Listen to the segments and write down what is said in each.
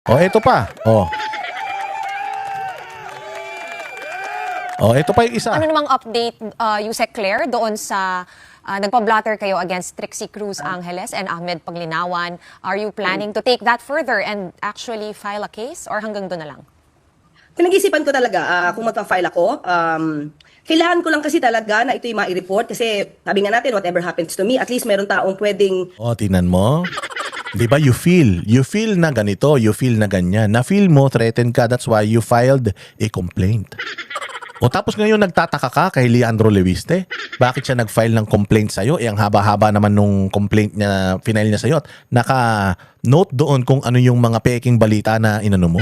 O, eto pa. O, eto pa yung isa. Ano namang update, Yusek Claire, doon sa nagpa-blotter kayo against Trixie Cruz Angeles and Ahmed Paglinawan? Are you planning to take that further and actually file a case or hanggang doon na lang? Pinag-isipan ko talaga kung magpa-file ako. Kailangan ko lang kasi talaga na ito yung ma-report kasi sabi nga natin, whatever happens to me, at least meron taong pwedeng... O, tinan mo. Di ba you feel na ganito, you feel na ganyan. Na-feel mo, threatened ka, that's why you filed a complaint. O tapos ngayon nagtataka ka kay Leandro Lewiste, bakit siya nag-file ng complaint sa'yo? Ang haba-haba naman nung complaint niya, final niya sa'yo. At naka-note doon kung ano yung mga peking balita na inano mo.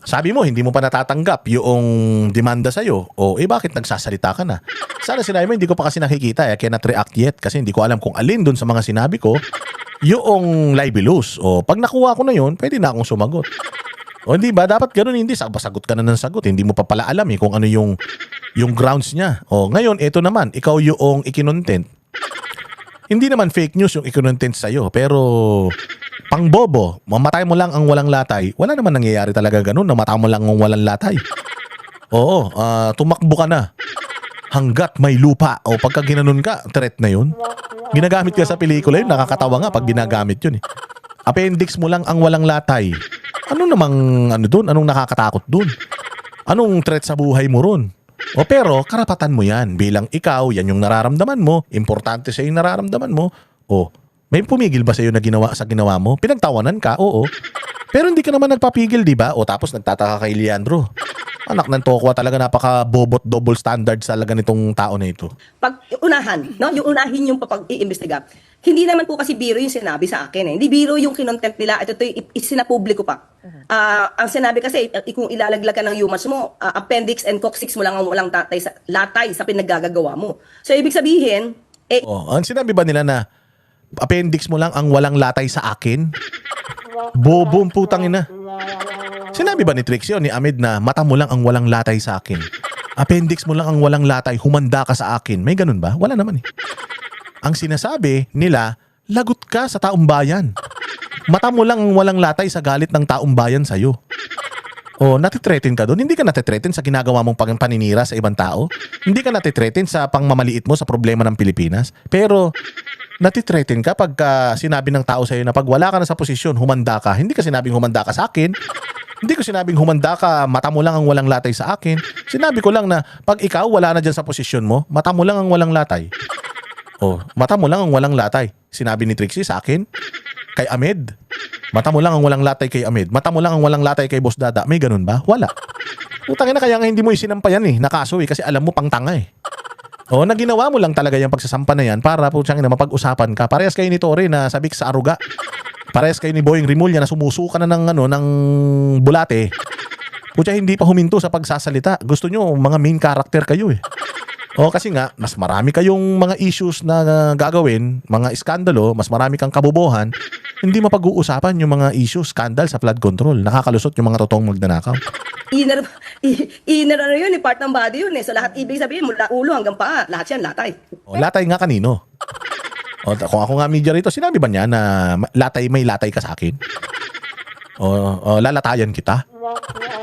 Sabi mo, hindi mo pa natatanggap yung demanda sa'yo. O bakit nagsasalita ka na? Sana sinabi mo, hindi ko pa kasi nakikita. I cannot react yet kasi hindi ko alam kung alin doon sa mga sinabi ko yung libelous. O pag nakuha ko na yun, pwede na akong sumagot. O hindi ba? Dapat ganun, hindi. Sagot ka na ng sagot. Hindi mo pa pala alam kung ano yung grounds niya. O ngayon, ito naman, ikaw yung ikinontent. Hindi naman fake news yung ikinontent sa'yo. Pero pang bobo, mamatay mo lang ang walang latay. Wala naman nangyayari talaga ganun. Namatay mo lang ang walang latay. Oo, tumakbo ka na. Hanggat may lupa. O pagka ginanon ka, threat na yun. Ginagamit ka sa pelikula yun. Nakakatawa nga pag ginagamit yun. Appendix mo lang ang walang latay. Ano namang ano doon? Anong nakakatakot doon? Anong threat sa buhay mo ron? O pero karapatan mo yan bilang ikaw, yan yung nararamdaman mo, importante sa yung nararamdaman mo. O may pumigil ba sa iyo na ginawa mo? Pinagtawanan ka, oo. Pero hindi ka naman nagpapigil, di ba? O tapos nagtataka kay Leandro. Anak ng tokwa, talaga napaka-bobot double standard talaga nitong tao na ito. Pag unahan, no? Yung unahin yung pag-iimbestiga. Hindi naman po kasi biro yung sinabi sa akin. Hindi biro yung kinontent nila. Ito isinapubliko pa. Ang sinabi kasi, kung ilalaglag ka ng humans mo, appendix and coccyx mo lang ang walang latay sa pinaggagawa mo. So, ibig sabihin, Ang sinabi ba nila na appendix mo lang ang walang latay sa akin? Bobong putang ina. Sinabi ba ni Trixie o ni Ahmed na mata mo lang ang walang latay sa akin? Appendix mo lang ang walang latay, humanda ka sa akin. May ganun ba? Wala naman Ang sinasabi nila, lagot ka sa taong bayan. Mata mo lang ang walang latay sa galit ng taong bayan sa'yo. O, natitreaten ka doon. Hindi ka natitreaten sa ginagawa mong paninira sa ibang tao. Hindi ka natitreaten sa pangmamaliit mo sa problema ng Pilipinas. Pero, natitreaten ka pagka sinabi ng tao sa'yo na pag wala ka na sa posisyon, humanda ka. Hindi ka sinabing humanda ka sa akin. Hindi ko sinabing humanda ka, mata mo lang ang walang latay sa akin. Sinabi ko lang na pag ikaw wala na dyan sa posisyon mo, mata mo lang ang walang latay. O, mata mo lang ang walang latay. Sinabi ni Trixie sa akin, kay Ahmed. Mata mo lang ang walang latay kay Ahmed. Mata mo lang ang walang latay kay Boss Dada. May ganun ba? Wala. Utangin na, kaya nga hindi mo isinampayan nakaso kasi alam mo pang tanga O, naginawa mo lang talaga yung pagsasampa na yan para po siyang mapag-usapan ka. Parehas kayo ni Tori na sabik sa aruga. Parehas kayo ni Boying Rimulya na sumusuka na ng bulate. Kutya hindi pa huminto sa pagsasalita. Gusto nyo mga main character kayo O kasi nga, mas marami kayong mga issues na gagawin, mga iskandalo, mas marami kang kabobohan, hindi mapag-uusapan yung mga issues, scandal sa flood control. Nakakalusot yung mga totoong magnanakaw. inner ano yun, part ng body yun. So, lahat ibig sabihin, mula ulo hanggang paa, lahat yan, latay. O, latay nga kanino? O, kung ako nga media rito, sinabi ba niya na may latay ka sa akin? O lalatayan kita?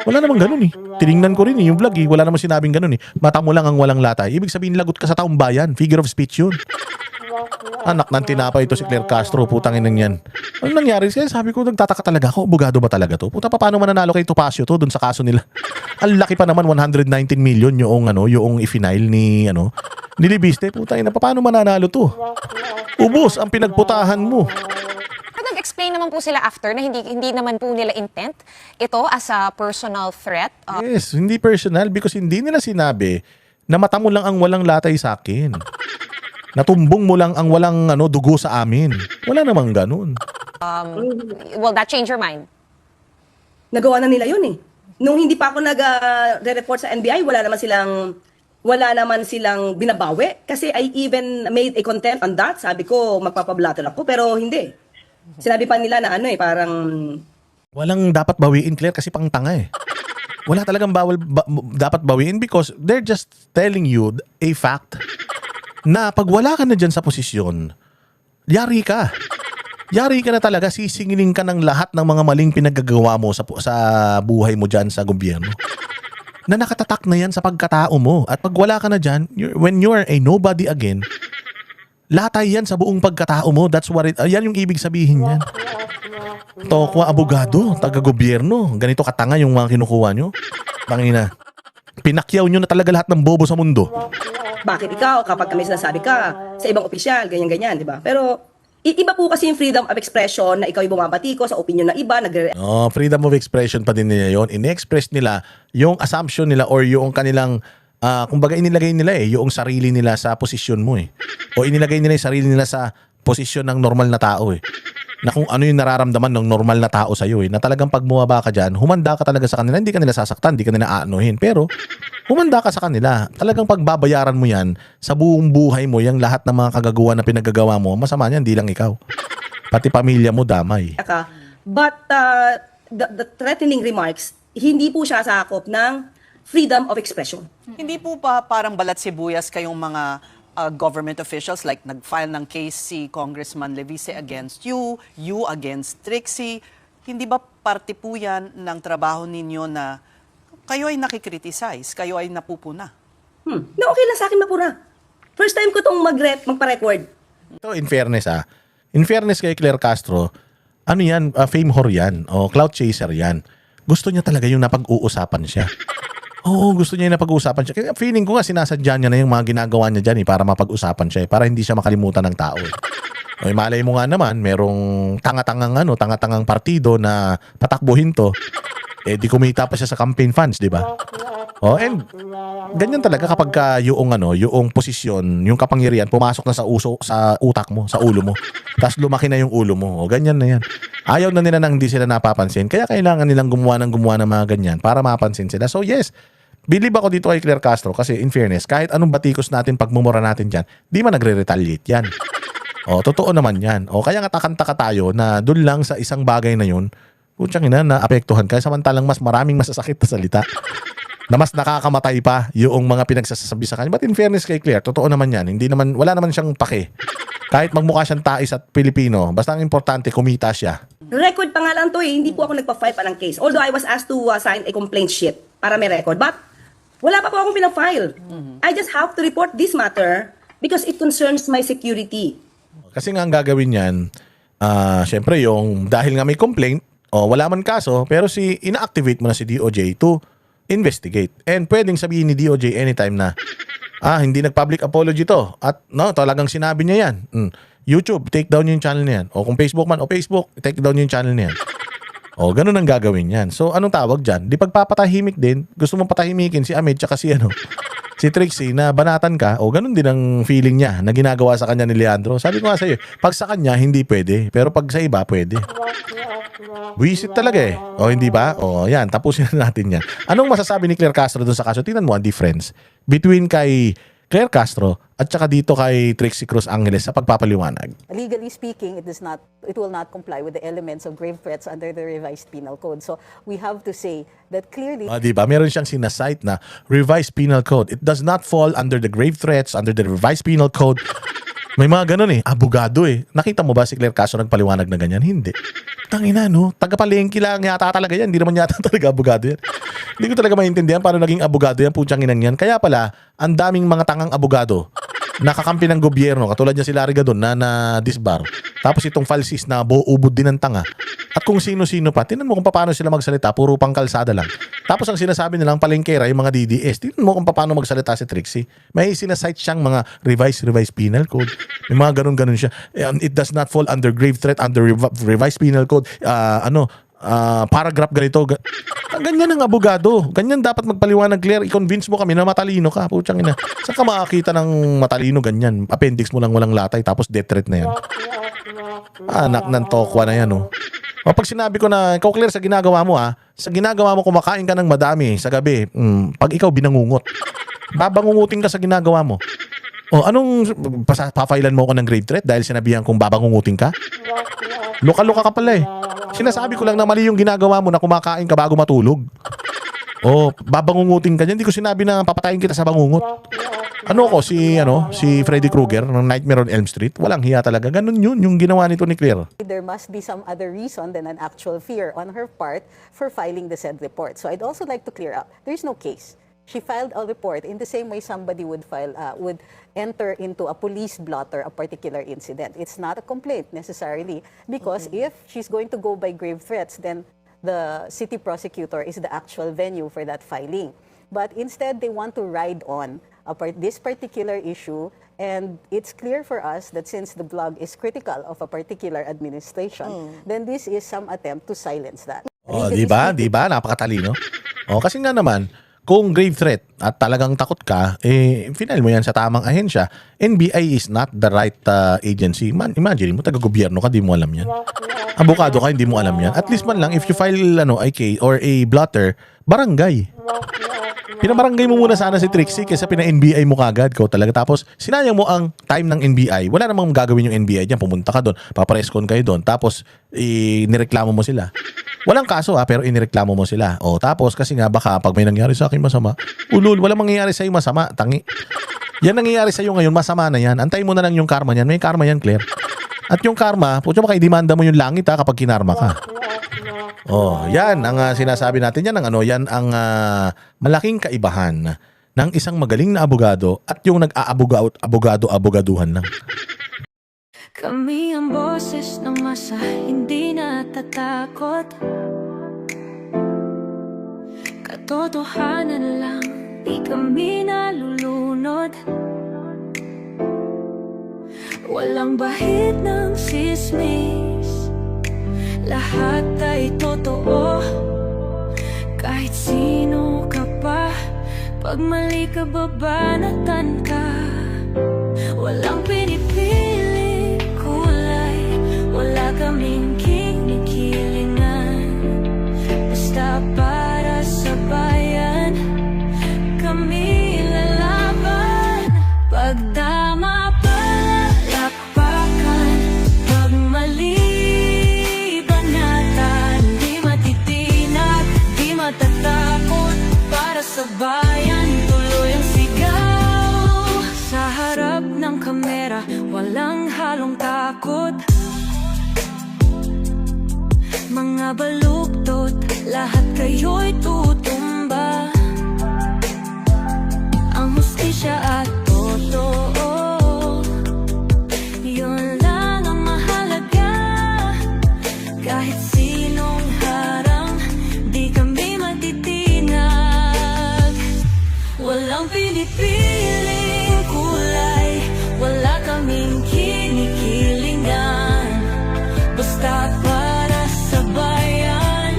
Wala namang ganun Tiningnan ko rin yung vlog Wala namang sinabing ganun Mata mo lang ang walang latay. Ibig sabihin lagot ka sa taong bayan. Figure of speech yun. Anak ng tinapay ito si Claire Castro. Putangin nang yan. Ano nangyari? Sabi ko, nagtataka talaga ako. Abogado ba talaga to? Puta, paano mananalo kay Topacio to dun sa kaso nila? Ang laki pa naman, 119 million yung i-file ni Libiste. Putangin na, paano mananalo to? Ubus ang pinagputahan mo. Nag-explain naman po sila after na hindi naman po nila intent ito as a personal threat. Yes, hindi personal because hindi nila sinabi na mata mo lang ang walang latay sa akin. Natumbong mo lang ang walang dugo sa amin. Wala namang ganun. Will that change your mind? Nagawa na nila yun Nung hindi pa ako nag-report sa NBI, wala naman silang binabawi. Kasi I even made a content on that. Sabi ko, magpapablatter ako. Pero hindi. Sinabi pa nila na parang... Walang dapat bawiin, Claire, kasi pang tanga Wala talagang dapat bawiin because they're just telling you a fact na pag wala ka na dyan sa posisyon, yari ka. Yari ka na talaga, sisingilin ka ng lahat ng mga maling pinagagawa mo sa buhay mo dyan sa gobyerno. Na nakatatak na yan sa pagkatao mo. At pag wala ka na dyan, when you are a nobody again, latay yan sa buong pagkatao mo. That's what yan yung ibig sabihin yan. Tokwa abogado, taga-gobyerno. Ganito katanga yung mga kinukuha nyo. Tangina. Pinakyaw nyo na talaga lahat ng bobo sa mundo. Bakit ikaw, kapag kami sinasabi ka sa ibang opisyal, ganyan-ganyan, di ba? Pero, iba po kasi yung freedom of expression na ikaw yung bumabati ko sa opinion ng iba, Freedom of expression pa din nila yun. In-express nila yung assumption nila or yung kanilang, kumbaga inilagay nila yung sarili nila sa posisyon mo O inilagay nila yung sarili nila sa posisyon ng normal na tao Na kung ano yung nararamdaman ng normal na tao sa'yo Na talagang pag bumaba ka dyan, humanda ka talaga sa kanila. Hindi ka nila sasaktan, hindi ka nila aanuhin. Pero, humanda ka sa kanila. Talagang pagbabayaran mo yan sa buong buhay mo, yung lahat ng mga kagagawa na pinagagawa mo, masama niyan, hindi lang ikaw. Pati pamilya mo damay. ka. But, the threatening remarks, hindi po siya sakop ng freedom of expression. Hindi po pa parang balat sibuyas kayong mga government officials like nag-file ng case si Congressman Levice against you against Trixie. Hindi ba parte po yan ng trabaho ninyo na kayo ay nakikriticize, kayo ay napupuna? Na okay lang sa akin mapura. First time ko itong magpa-record. Ito, in fairness In fairness kay Claire Castro, ano yan, fame whore yan, o clout chaser yan. Gusto niya talaga yung napag-uusapan siya. Oo, gusto niya yung napag-uusapan siya. Kaya feeling ko nga sinasadya niya na yung mga ginagawa niya dyan para mapag-usapan siya para hindi siya makalimutan ng tao O malay mo nga naman, merong tanga-tangang partido na patakbuhin to. Di kumita pa siya sa campaign funds, di ba? And ganyan talaga kapag yung posisyon, yung kapangyarihan pumasok na sa utak mo, sa ulo mo. Tapos lumaki na yung ulo mo. Ganyan na yan. Ayaw na nila nang hindi sila napapansin. Kaya kailangan nilang gumawa ng mga ganyan para mapansin sila. So yes, believe ako dito kay Claire Castro kasi in fairness, kahit anong batikos natin, pagmumura natin dyan, di man nagre-retaliate yan. Totoo naman yan. Kaya nga takanta-taka tayo na dun lang sa isang bagay na yun, putsang ina, naapektuhan ka. Samantalang mas maraming masasakit na salita na mas nakakamatay pa yung mga pinagsasabi sa kanya. But in fairness kay Claire, totoo naman yan. Wala naman siyang pake. Kahit magmukha siyang tais at Pilipino, basta ang importante, kumita siya. Record pa nga lang to hindi po ako nagpa-file pa ng case. Although I was asked to sign a complaint sheet para may record. But wala pa po akong pinafile. I just have to report this matter because it concerns my security. Kasi nga ang gagawin yan, syempre yung dahil nga may complaint, wala man kaso, pero ina-activate mo na si DOJ to investigate. And pwedeng sabihin ni DOJ anytime na, hindi nag-public apology to. At talagang sinabi niya yan. YouTube, take down yung channel niyan. O kung Facebook man, Facebook, take down yung channel niyan. Ganun ang gagawin yan. So, anong tawag dyan? Di pagpapatahimik din, gusto mong patahimikin si Ahmed tsaka si Trixie na banatan ka, ganun din ang feeling niya na ginagawa sa kanya ni Leandro. Sabi ko nga sa'yo, pag sa kanya, hindi pwede. Pero pag sa iba, pwede. Buisit talaga hindi ba? Yan, tapusin na natin yan. Anong masasabi ni Claire Castro dun sa kaso? Tingnan mo ang difference between kay Claire Castro at saka dito kay Trixie Cruz Angeles sa pagpapaliwanag. Legally speaking, it will not comply with the elements of grave threats under the revised penal code. So we have to say that clearly. Diba? Meron siyang sinasite na revised penal code. It does not fall under the grave threats, under the revised penal code. May mga ganun abogado Nakita mo ba si Claire Castro nagpaliwanag na ganyan? Hindi. Tangina taga-palengke lang yata talaga yan. Hindi naman yata talaga abogado yan. Hindi ko talaga maintindihan paano naging abogado yan, putyang inang yan. Kaya pala, ang daming mga tangang abogado nakakampi ng gobyerno, katulad niya si Larry Gadon na disbar. Tapos itong falsis na ubod din ng tanga. At kung sino-sino pa, tinan mo kung paano sila magsalita, puro pang kalsada lang. Tapos ang sinasabi nilang palengkera, yung mga DDS, tinan mo kung paano magsalita si Trixie. May sinasite siyang mga revised penal code. May mga ganun-ganun siya. It does not fall under grave threat, under revised penal code. Paragraph ganito. Ganyan ang abogado. Ganyan dapat magpaliwanag, Claire. I-convince mo kami na matalino ka. Putsang ina. Saan ka makakita ng matalino ganyan? Appendix mo lang walang latay tapos death threat na yan. Anak ng tokwa na yan pag sinabi ko na, ikaw Claire, sa ginagawa mo sa ginagawa mo kumakain ka ng madami sa gabi, pag ikaw binangungot, babangungutin ka sa ginagawa mo. Anong papailan mo ako ng grave threat dahil sinabihan kong babangungutin ka? Luka-luka ka pala Sinasabi ko lang na mali yung ginagawa mo na kumakain ka bago matulog. Babangungutin ka dyan. Hindi ko sinabi na papatayin kita sa bangungot. Ano ko, si Freddy Krueger ng Nightmare on Elm Street, walang hiya talaga. Ganun yun, yung ginawa nito ni Claire. There must be some other reason than an actual fear on her part for filing the said report. So I'd also like to clear up, there's no case. She filed a report in the same way somebody would enter into a police blotter a particular incident. It's not a complaint necessarily, because if she's going to go by grave threats, then the city prosecutor is the actual venue for that filing. But instead, they want to ride on this particular issue, and it's clear for us that since the blog is critical of a particular administration, then this is some attempt to silence that. Oh, di ba? Di ba? Napakatalino. Oh, kasi nga naman, kung grave threat at talagang takot ka, final mo yan sa tamang ahensya. NBI is not the right agency. Imagine mo, taga-gobyerno ka, di mo alam yan. Abogado ka, hindi mo alam yan. At least man lang, if you file a case or a blotter, barangay. Pinabarangay mo muna sana si Trixie kaysa pina-NBI mo kagad ko talaga. Tapos, sinayang mo ang time ng NBI. Wala namang gagawin yung NBI dyan. Pumunta ka doon, papareskon kayo doon. Tapos, nireklamo mo sila. Walang kaso pero inireklamo mo sila. O tapos, kasi nga baka pag may nangyari sa akin masama, ulul, walang mangyayari sa'yo masama. Tangi. Yan nangyayari sa'yo ngayon, masama na yan. Antayin mo na lang yung karma niyan. May karma yan, Claire. At yung karma, putyo baka i-demanda mo yung langit kapag kinarma ka. Oh, yan ang sinasabi natin yan yan ang malaking kaibahan ng isang magaling na abogado at yung nag-aabogado-abogaduhan lang. Kami ang boses ng masa, hindi natatakot. Katotohanan lang, di kami nalulunod. Walang bahid ng sismis, lahat ay totoo. Kahit sino ka pa, pag mali ka babanatan ka. Walang pinipili kulay, wala kaming kinikilingan. Basta para sa bayan, kami lalaban. Pag tama palakpakan, pag mali banatan, di matitinag, di matatakot. Para sa bayan, tuloy ang sigaw. Sa harap ng kamera, walang halong takot. Mga baluktot, lahat kayo'y tutumba. Ang hustisya at totoo, yun lang ang mahalaga. Kahit sinong harang, di kami matitinag. Walang pinipiling kulay, wala kaming kinikilingan. Basta para sa bayan,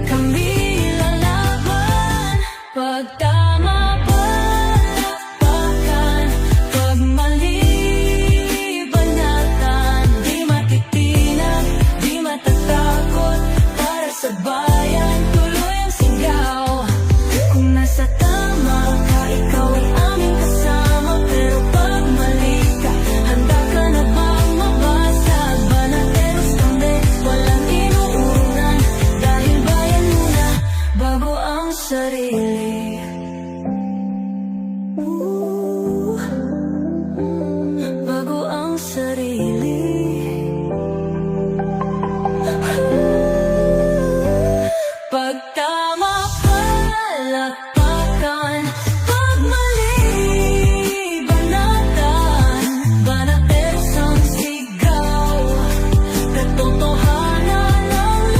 kami lalaban. Pag tama palakpakan, pag mali banatan, di matitinag, di matatakot. Para sa bayan, tuloy ang sigaw. Kung nasa tama ka, ikaw ay aming kasama. Pero pag mali ka, handa ka na bang mabasag? Banateros kami, walang inuunan. Dahil bayan muna, bago ang sarili. Bago ang sarili. Pag tama palakpakan, pag mali banatan, banateros ang sigaw. Katotohanan ang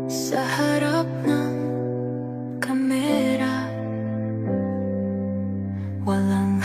sa harap ng kamera, walang